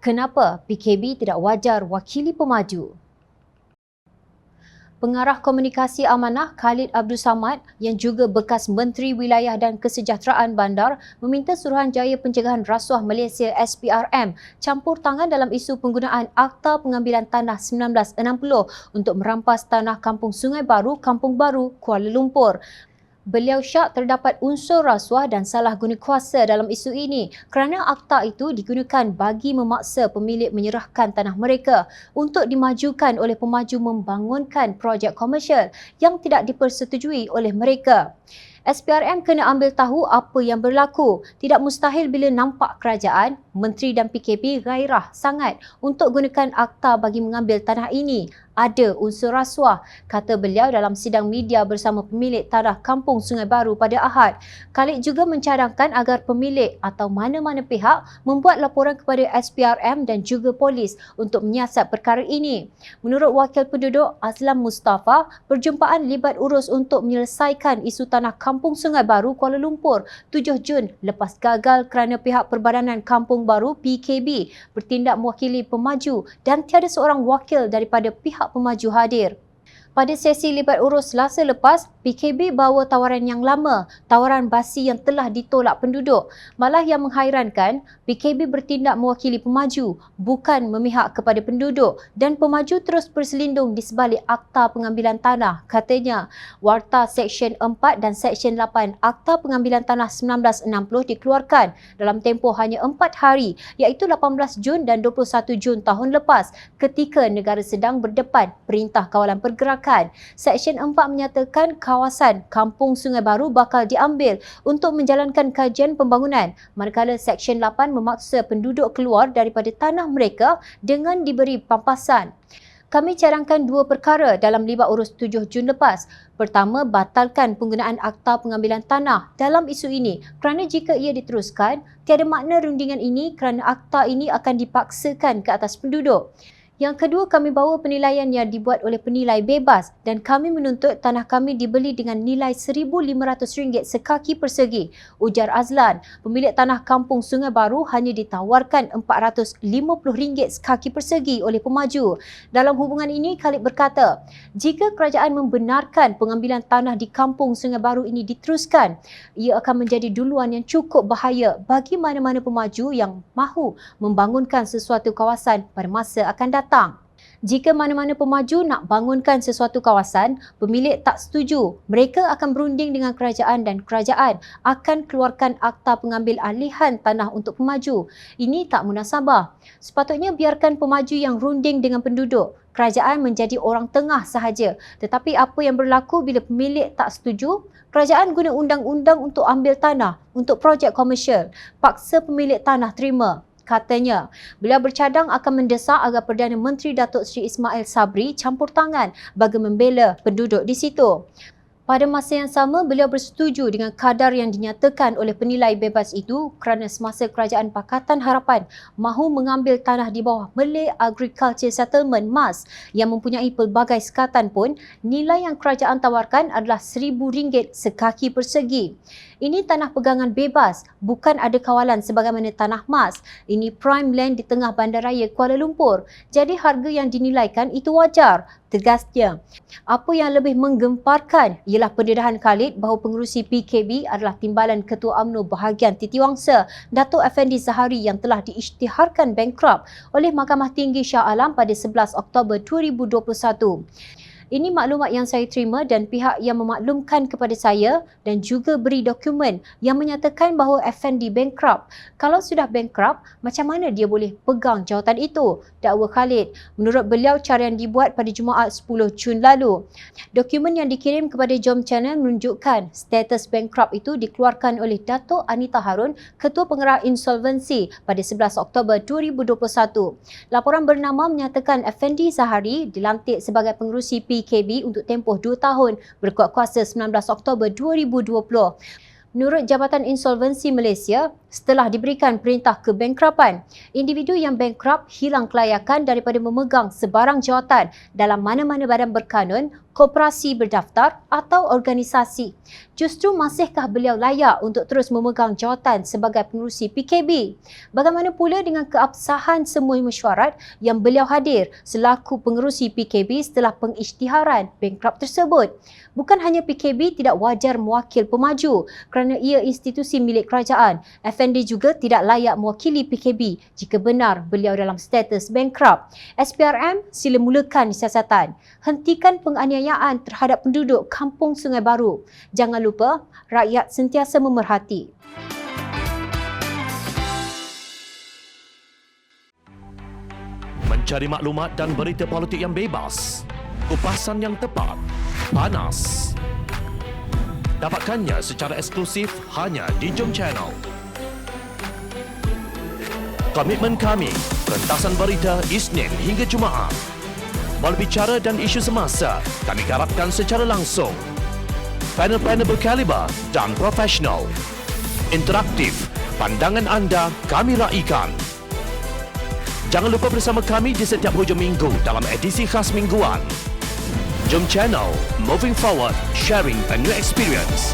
Kenapa PKB tidak wajar wakili pemaju? Pengarah Komunikasi Amanah Khalid Abdul Samad yang juga bekas Menteri Wilayah dan Kesejahteraan Bandar meminta Suruhanjaya Pencegahan Rasuah Malaysia SPRM campur tangan dalam isu penggunaan Akta Pengambilan Tanah 1960 untuk merampas tanah Kampung Sungai Baru, Kampung Baru, Kuala Lumpur. Beliau syak terdapat unsur rasuah dan salah guna kuasa dalam isu ini kerana akta itu digunakan bagi memaksa pemilik menyerahkan tanah mereka untuk dimajukan oleh pemaju membangunkan projek komersial yang tidak dipersetujui oleh mereka. SPRM kena ambil tahu apa yang berlaku. Tidak mustahil bila nampak kerajaan, menteri dan PKP gairah sangat untuk gunakan akta bagi mengambil tanah ini. Ada unsur rasuah, kata beliau dalam sidang media bersama pemilik tanah Kampung Sungai Baru pada Ahad. Khalid juga mencadangkan agar pemilik atau mana-mana pihak membuat laporan kepada SPRM dan juga polis untuk menyiasat perkara ini. Menurut Wakil Penduduk Azlam Mustafa, perjumpaan libat urus untuk menyelesaikan isu tanah Kampung Sungai Baru, Kuala Lumpur 7 Jun lepas gagal kerana pihak Perbadanan Kampung Baru PKB bertindak mewakili pemaju dan tiada seorang wakil daripada pihak pemaju hadir. Pada sesi libat urus Selasa lepas, PKB bawa tawaran yang lama, tawaran basi yang telah ditolak penduduk. Malah yang menghairankan, PKB bertindak mewakili pemaju, bukan memihak kepada penduduk dan pemaju terus berselindung di sebalik Akta Pengambilan Tanah. Katanya, Warta Seksyen 4 dan Seksyen 8 Akta Pengambilan Tanah 1960 dikeluarkan dalam tempoh hanya 4 hari iaitu 18 Jun dan 21 Jun tahun lepas ketika negara sedang berdepan Perintah Kawalan Pergerakan. Seksyen 4 menyatakan kawasan Kampung Sungai Baru bakal diambil untuk menjalankan kajian pembangunan, manakala Seksyen 8 memaksa penduduk keluar daripada tanah mereka dengan diberi pampasan. Kami cadangkan dua perkara dalam libat urus 7 Jun lepas. Pertama, batalkan penggunaan Akta Pengambilan Tanah dalam isu ini kerana jika ia diteruskan, tiada makna rundingan ini kerana akta ini akan dipaksakan ke atas penduduk. Yang kedua, kami bawa penilaian yang dibuat oleh penilai bebas dan kami menuntut tanah kami dibeli dengan nilai RM1,500 sekaki persegi. Ujar Azlan, pemilik tanah Kampung Sungai Baru hanya ditawarkan RM450 sekaki persegi oleh pemaju. Dalam hubungan ini, Khalid berkata, jika kerajaan membenarkan pengambilan tanah di Kampung Sungai Baru ini diteruskan, ia akan menjadi duluan yang cukup bahaya bagi mana-mana pemaju yang mahu membangunkan sesuatu kawasan pada masa akan datang. Jika mana-mana pemaju nak bangunkan sesuatu kawasan, pemilik tak setuju, mereka akan berunding dengan kerajaan dan kerajaan akan keluarkan akta pengambil alihan tanah untuk pemaju. Ini tak munasabah. Sepatutnya biarkan pemaju yang runding dengan penduduk. Kerajaan menjadi orang tengah sahaja. Tetapi apa yang berlaku bila pemilik tak setuju? Kerajaan guna undang-undang untuk ambil tanah untuk projek komersial. Paksa pemilik tanah terima. Katanya, beliau bercadang akan mendesak agar Perdana Menteri Datuk Seri Ismail Sabri campur tangan bagi membela penduduk di situ. Pada masa yang sama, beliau bersetuju dengan kadar yang dinyatakan oleh penilai bebas itu kerana semasa Kerajaan Pakatan Harapan mahu mengambil tanah di bawah Malay Agriculture Settlement MAS yang mempunyai pelbagai sekatan pun, nilai yang kerajaan tawarkan adalah RM1,000 sekaki persegi. Ini tanah pegangan bebas, bukan ada kawalan sebagaimana tanah MAS. Ini prime land di tengah bandaraya Kuala Lumpur. Jadi harga yang dinilaikan itu wajar, tegasnya. Apa yang lebih menggemparkan ialah pendedahan Khalid bahawa pengerusi PKB adalah timbalan Ketua UMNO bahagian Titiwangsa, Datuk Effendi Zahari yang telah diisytiharkan bankrupt oleh Mahkamah Tinggi Shah Alam pada 11 Oktober 2021. Ini maklumat yang saya terima dan pihak yang memaklumkan kepada saya dan juga beri dokumen yang menyatakan bahawa Effendi bankrupt. Kalau sudah bankrupt, macam mana dia boleh pegang jawatan itu? Dakwa Khalid. Menurut beliau, cara yang dibuat pada Jumaat 10 Jun lalu. Dokumen yang dikirim kepada Jom Channel menunjukkan status bankrupt itu dikeluarkan oleh Datuk Anita Harun, Ketua Pengarah Insolvensi pada 11 Oktober 2021. Laporan bernama menyatakan Effendi Zahari dilantik sebagai pengerusi PKB untuk tempoh 2 tahun berkuat kuasa 19 Oktober 2020. Menurut Jabatan Insolvensi Malaysia, setelah diberikan perintah kebankrapan. Individu yang bankrupt hilang kelayakan daripada memegang sebarang jawatan dalam mana-mana badan berkanun, koperasi berdaftar atau organisasi. Justru masihkah beliau layak untuk terus memegang jawatan sebagai pengerusi PKB? Bagaimana pula dengan keabsahan semua mesyuarat yang beliau hadir selaku pengerusi PKB setelah pengisytiharan bankrupt tersebut? Bukan hanya PKB tidak wajar mewakil pemaju kerana ia institusi milik kerajaan, FND juga tidak layak mewakili PKB jika benar beliau dalam status bankrupt. SPRM sila mulakan siasatan. Hentikan penganiayaan terhadap penduduk Kampung Sungai Baru. Jangan lupa, rakyat sentiasa memerhati. Mencari maklumat dan berita politik yang bebas, kupasan yang tepat, panas. Dapatkannya secara eksklusif hanya di Jom Channel. Komitmen kami, rentasan berita Isnin hingga Jumaat. Melalui bicara dan isu semasa, kami garapkan secara langsung. Panel-panel berkaliber dan profesional. Interaktif, pandangan anda kami raikan. Jangan lupa bersama kami di setiap hujung minggu dalam edisi khas mingguan. Jom Channel, moving forward, sharing a new experience.